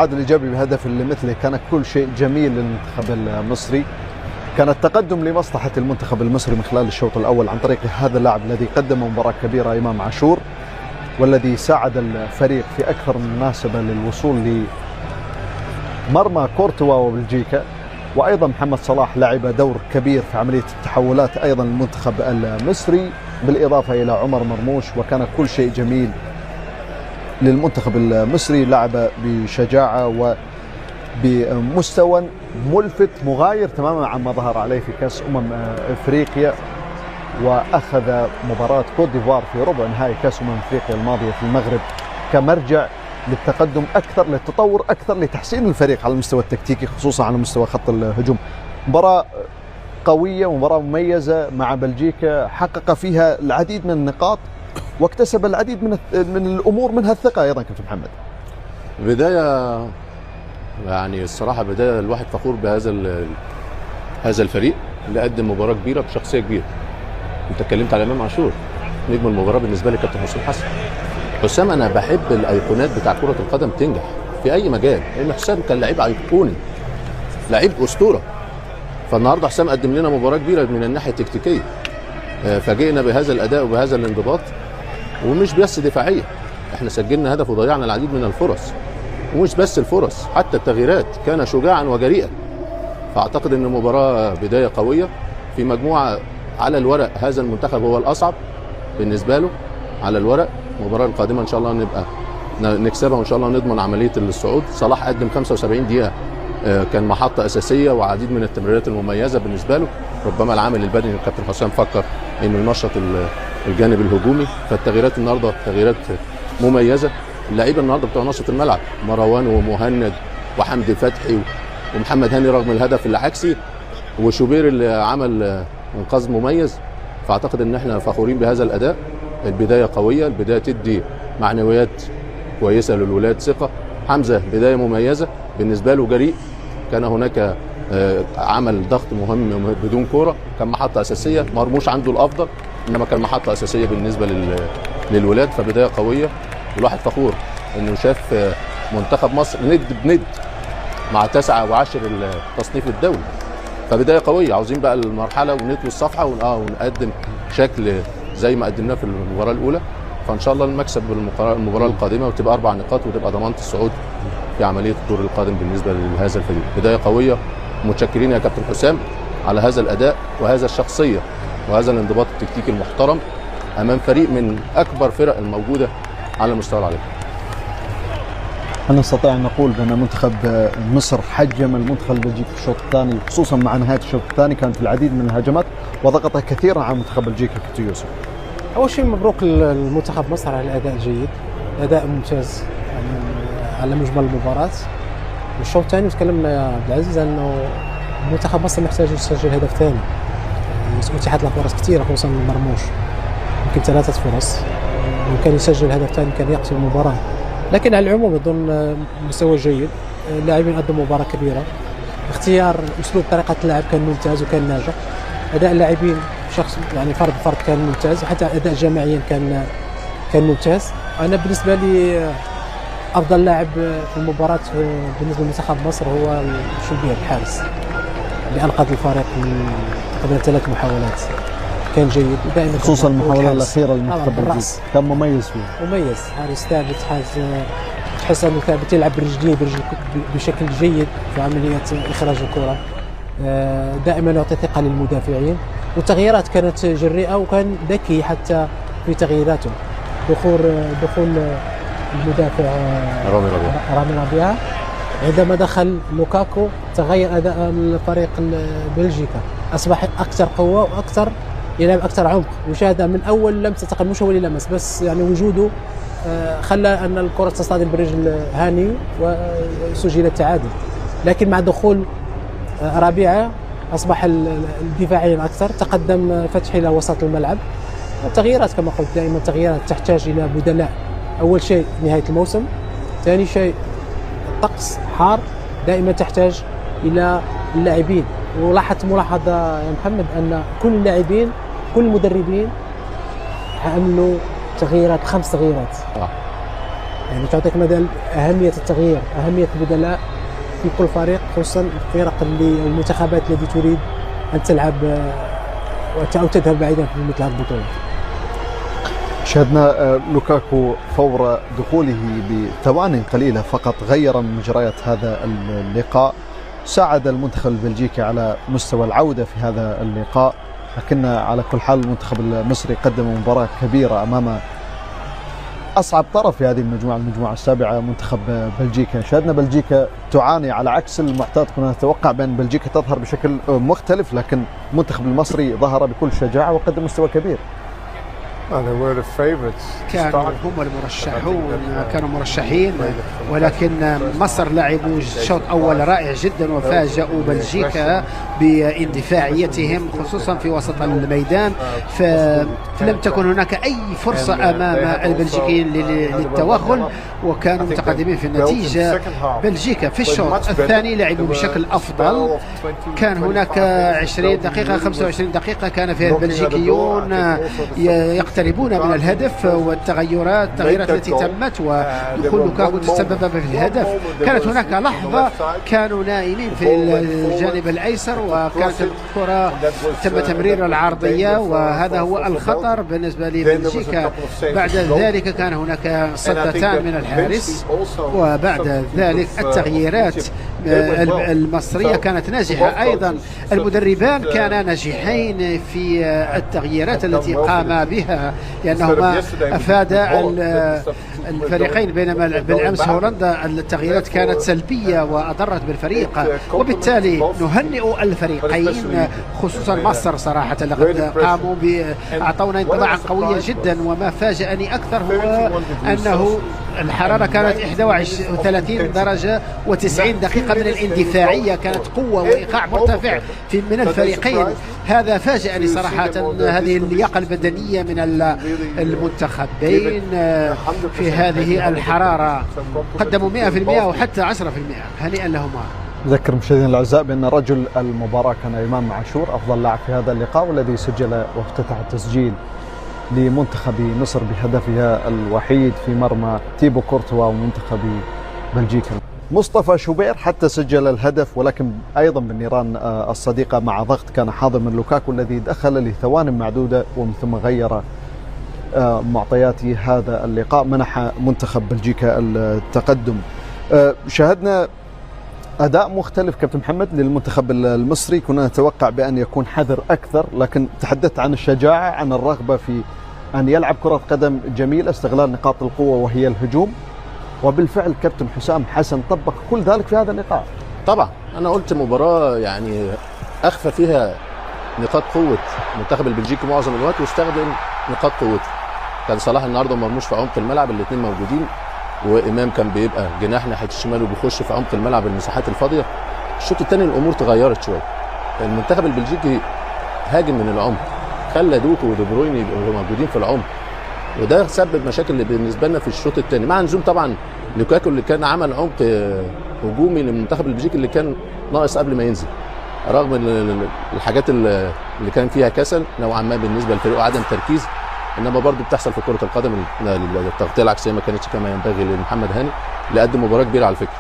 عاد الإيجابي بهدف اللي مثله كان كل شيء جميل للمنتخب المصري. كان التقدم لمصلحة المنتخب المصري من خلال الشوط الأول عن طريق هذا اللاعب الذي قدم مباراة كبيرة إمام عاشور، والذي ساعد الفريق في أكثر من مناسبة للوصول لمرمى كورتوا وبلجيكا. وأيضا محمد صلاح لعب دور كبير في عملية التحولات أيضا المنتخب المصري، بالإضافة إلى عمر مرموش، وكان كل شيء جميل للمنتخب المصري. لعب بشجاعة وبمستوى ملفت مغاير تماما عما ظهر عليه في كأس إفريقيا، وأخذ مباراة كوت ديفوار في ربع نهائي كأس إفريقيا الماضية في المغرب كمرجع للتقدم أكثر، للتطور أكثر، لتحسين الفريق على المستوى التكتيكي خصوصا على مستوى خط الهجوم. مباراة قوية، مباراة مميزة مع بلجيكا، حقق فيها العديد من النقاط واكتسب العديد من الأمور، منها الثقة أيضا. كابتن محمد، بداية يعني الصراحة بداية الواحد فخور بهذا هذا الفريق اللي قدم مباراة كبيرة بشخصية كبيرة. انت اتكلمت على امام عاشور، نجم المباراة بالنسبة لي كابتن حسام حسن. حسام انا بحب الايقونات بتاع كرة القدم تنجح في اي مجال، لان حسام كان لعيب ايقوني، لعيب اسطورة. فالنهارده حسام قدم لنا مباراة كبيرة من الناحية التكتيكية، فاجئنا بهذا الاداء وبهذا الانضباط، ومش بس دفاعية، احنا سجلنا هدف وضيعنا العديد من الفرص، ومش بس الفرص، حتى التغييرات كان شجاعا وجريئا. فاعتقد ان المباراة بداية قوية في مجموعة. على الورق هذا المنتخب هو الأصعب بالنسبة له على الورق. المباراة القادمة إن شاء الله نبقى نكسبها وإن شاء الله نضمن عملية الصعود. صلاح قدم 75 دقيقة، كان محطة أساسية وعديد من التمريرات المميزة بالنسبة له. ربما العامل البدني الكابتن حسام فكر إنه ينشط الجانب الهجومي، فالتغييرات النهارده تغييرات مميزة. اللعيبة النهارده بتوع نصة الملعب مروان ومهند وحمدي فتحي ومحمد هاني رغم الهدف العكسي، وشوبير اللي عمل انقاذ مميز. فاعتقد ان احنا فخورين بهذا الاداء. البدايه قويه، البدايه تدي معنويات كويسه للولاد، ثقه. حمزه بدايه مميزه بالنسبه له، جريء. كان هناك عمل ضغط مهم بدون كوره، كان محطه اساسيه. مرموش عنده الافضل، انما كان محطه اساسيه بالنسبه للولاد. فبدايه قويه، والواحد فخور انه شاف منتخب مصر ند بند مع 9 و10 التصنيف الدولي. فبدايه قويه، عاوزين بقى المرحله ونطوي الصفحه ونقدم شكل زي ما قدمناه في المباراه الاولى. فان شاء الله المكسب بالمباراه القادمه وتبقى 4 نقاط وتبقى ضمانه الصعود في عمليه الدور القادم بالنسبه لهذا الفريق. بدايه قويه، متشكرين يا كابتن حسام على هذا الاداء وهذا الشخصيه وهذا الانضباط التكتيكي المحترم امام فريق من اكبر فرق الموجوده على المستوى العالمي. هل نستطيع أن نقول بأن منتخب مصر حجم المنتخب البلجيكي في الشوط الثاني، خصوصا مع نهاية الشوط الثاني كانت العديد من الهجمات وضغط كثيرا على منتخب بلجيكا؟ كابتن يوسف، أول شيء مبروك المنتخب مصر على الأداء الجيد، أداء ممتاز يعني على مجمل المباراة. والشوط الثاني تكلمنا يا عبد العزيز أنه منتخب مصر محتاج يسجل هدف ثاني. أتيحت له فرص كثيرة خصوصا مرموش، يمكن 3 فرص، وكان يسجل هدف ثاني كان يقتل المباراة. لكن على العموم يظن مستوى جيد، اللاعبين قدموا مباراة كبيرة، اختيار اسلوب طريقة اللعب كان ممتاز وكان ناجح، اداء اللاعبين شخص يعني فرد كان ممتاز، حتى اداء جماعيا كان ممتاز. انا بالنسبة لي افضل لاعب في المباراة بالنسبة لمنتخب مصر هو شوبير الحارس اللي انقذ الفريق من قبل 3 محاولات، كان جيد دائما، خصوصا المحاولة الأخيرة للمنتخب البلجيكي كان مميز فيها. مميز، حارس ثابت، تحس انه ثابت، يلعب برجليه بشكل جيد في عملية إخراج الكرة، دائما يعطي ثقة للمدافعين. والتغييرات كانت جريئة وكان ذكي حتى في تغييراته. دخول المدافع رامي ربيعة، عندما دخل لوكاكو تغير أداء الفريق بلجيكا، أصبح أكثر قوة وأكثر يلعب أكثر عمق، وشاهد من أول لمسة تقريبا، مش هو اللي لمس بس يعني وجوده خلى أن الكرة تصطدم برجل هاني وسجل التعادل. لكن مع دخول ربيعة أصبح الدفاعيا أكثر، تقدم فتحي إلى وسط الملعب. التغييرات كما قلت دائما تغييرات تحتاج إلى بدلاء. أول شيء نهاية الموسم، ثاني شيء الطقس حار، دائما تحتاج إلى اللاعبين. ولاحظت ملاحظة يا محمد أن كل اللاعبين كل المدربين عملوا تغييرات، 5 تغييرات. يعني تعطيك مثلا أهمية التغيير، أهمية البدلاء في كل فريق، خصوصا الفرق اللي المنتخبات التي تريد أن تلعب أو تذهب بعيدا في مثل هذه البطولة. شاهدنا لوكاكو فور دخوله بثوان قليلة فقط غير من مجريات هذا اللقاء، ساعد المنتخب البلجيكي على مستوى العودة في هذا اللقاء، لكن على كل حال المنتخب المصري قدم مباراة كبيرة أمام أصعب طرف في هذه المجموعة السابعة منتخب بلجيكا. شاهدنا بلجيكا تعاني على عكس المعتاد، كنا نتوقع بأن بلجيكا تظهر بشكل مختلف، لكن المنتخب المصري ظهر بكل شجاعة وقدم مستوى كبير. كانوا هم المرشحون، كانوا مرشحين، ولكن مصر لعبوا شوط أول رائع جدا وفاجأوا بلجيكا باندفاعيتهم خصوصا في وسط الميدان، فلم تكن هناك أي فرصة أمام البلجيكيين للتوغل وكانوا متقدمين في النتيجة. بلجيكا في الشوط الثاني لعبوا بشكل أفضل، كان هناك 20 دقيقة 25 دقيقة كان فيها البلجيكيون يقتربون من الهدف، والتغيرات التي تمت ودخول لوكاكو تسبب في الهدف. كانت هناك لحظة كانوا نائمين في الجانب الأيسر وكانت الكرة تم تمرير العرضية، وهذا هو الخطر بالنسبة لبلجيكا. بعد ذلك كان هناك صدتان من الحارس، وبعد ذلك التغييرات المصرية كانت ناجحة أيضا. المدربان كانا ناجحين في التغييرات التي قام بها لأنهما أفادا الفريقين، بينما بالأمس هولندا التغييرات كانت سلبية وأضرت بالفريق، وبالتالي نهنئ الفريقين خصوصا مصر صراحة لقد قاموا أعطونا انطباعا قوية جدا. وما فاجأني أكثر هو أنه الحرارة كانت 31 درجة و90 دقيقة من الاندفاعية، كانت قوة وإيقاع مرتفع من الفريقين. هذا فاجأني صراحة، هذه اللياقة البدنية من المنتخبين في هذه الحرارة. قدموا 100% وحتى 10%، هنيئا لهما. نذكر مشاهدينا الأعزاء بأن رجل المباراة كان إمام عاشور أفضل لاعب في هذا اللقاء، والذي سجل وافتتح التسجيل لمنتخب مصر بهدفها الوحيد في مرمى تيبو كورتوا ومنتخب بلجيكا. مصطفى شوبير حتى سجل الهدف، ولكن أيضا بالنيران الصديقة مع ضغط كان حاضر من لوكاكو الذي دخل لثوان معدودة ومن ثم غير معطيات هذا اللقاء، منح منتخب بلجيكا التقدم. شاهدنا أداء مختلف كابتن محمد للمنتخب المصري، كنا نتوقع بأن يكون حذر أكثر، لكن تحدثت عن الشجاعة، عن الرغبة في أن يلعب كرة قدم جميلة، استغلال نقاط القوة وهي الهجوم، وبالفعل كابتن حسام حسن طبق كل ذلك في هذا اللقاء. طبعا أنا قلت مباراة يعني أخفى فيها نقاط قوة المنتخب البلجيكي معظم الوقت واستخدم نقاط قوته. كان صلاح النهارده مرموش في عمق الملعب، الاثنين موجودين، وامام كان بيبقى جناح ناحيه الشمال وبيخش في عمق الملعب المساحات الفاضيه. الشوط الثاني الامور تغيرت شويه، المنتخب البلجيكي هاجم من العمق، خلى دوكو ودي بروين يبقوا موجودين في العمق، وده سبب مشاكل بالنسبه لنا في الشوط الثاني، مع نزول طبعا لوكاكو اللي كان عمل عمق هجومي للمنتخب البلجيكي اللي كان ناقص قبل ما ينزل، رغم الحاجات اللي كان فيها كسل نوعا ما بالنسبه للفريق وعدم تركيز، انما برضه بتحصل في كره القدم. التغطيه العكسيه ما كانتش كما ينبغي لمحمد هاني اللي قدم مباراه كبيره على فكره،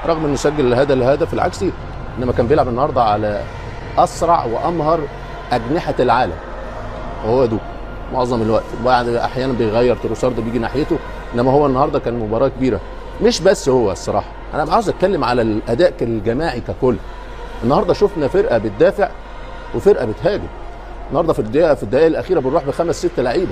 رغم انه سجل هذا الهدف العكسي، انما كان بيلعب النهارده على اسرع وامهر اجنحه العالم وهو دوك معظم الوقت، بعد احيانا بيغير تروسارد بيجي ناحيته، انما هو النهارده كان مباراه كبيره. مش بس هو الصراحه، انا عاوز اتكلم على الاداء الجماعي ككل. النهارده شفنا فرقه بتدافع وفرقه بتهاجم. النهارده في الدقائق الاخيره بنروح ب5 6 لعيبه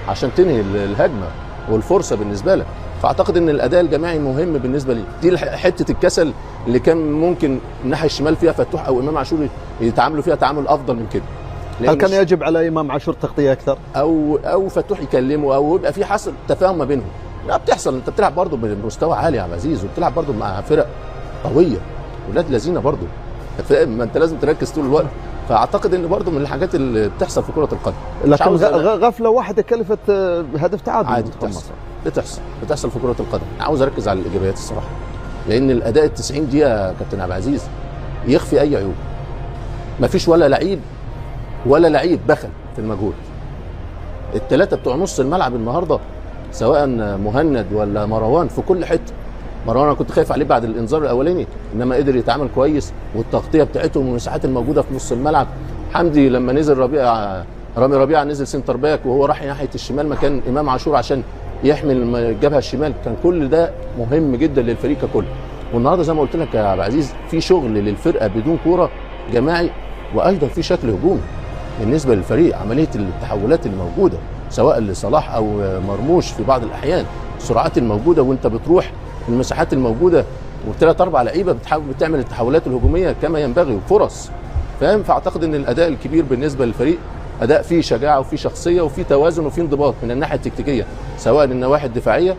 عشان تنهي الهجمه والفرصه بالنسبه لك، فاعتقد ان الاداء الجماعي مهم بالنسبه لي. دي حته الكسل اللي كان ممكن الناحيه الشمال فيها فتوح او امام عاشور يتعاملوا فيها تعامل افضل من كده. هل كان يجب على امام عاشور تغطيه اكثر او فتوح يكلمه او يبقى في حصل تفاهم ما بينهم؟ لا بتحصل، انت بتلعب برضه بمستوى عالي يا عبد العزيز، وبتلعب برضه مع فرق قويه ولاد لذينه برضه، ما انت لازم تركز طول الوقت. فاعتقد ان برضه من الحاجات اللي بتحصل في كره القدم، لكن غفله واحده كلفت هدف تعادل. عادي بتحصل في كره القدم. عاوز اركز على الايجابيات الصراحه، لان الاداء ال90 دقيقه كابتن عبد العزيز يخفي اي عيوب. ما فيش ولا لعيب بخل في المجهود. الثلاثه بتوع نص الملعب النهارده سواء مهند ولا مروان في كل حته. مروان انا كنت خايف عليه بعد الانذار الاولاني، انما قدر يتعامل كويس، والتغطيه بتاعتهم والمساحات الموجوده في نص الملعب. حمدي لما نزل رامي ربيعه نزل سنتر باك وهو راح ناحيه الشمال مكان امام عاشور عشان يحمي الجبهه الشمال، كان كل ده مهم جدا للفريق ككل. والنهارده زي ما قلت لك يا عبد العزيز في شغل للفرقه بدون كوره جماعي، وايضا في شكل هجومي بالنسبه للفريق. عمليه التحولات اللي موجوده سواء لصلاح او مرموش في بعض الاحيان، السرعات الموجوده وانت بتروح المساحات الموجوده وثلاث اربع لعيبه بتعمل التحولات الهجوميه كما ينبغي وفرص، فاهم؟ فاعتقد ان الاداء الكبير بالنسبه للفريق اداء فيه شجاعه وفيه شخصيه وفيه توازن وفيه انضباط من الناحيه التكتيكيه، سواء النواحي الدفاعيه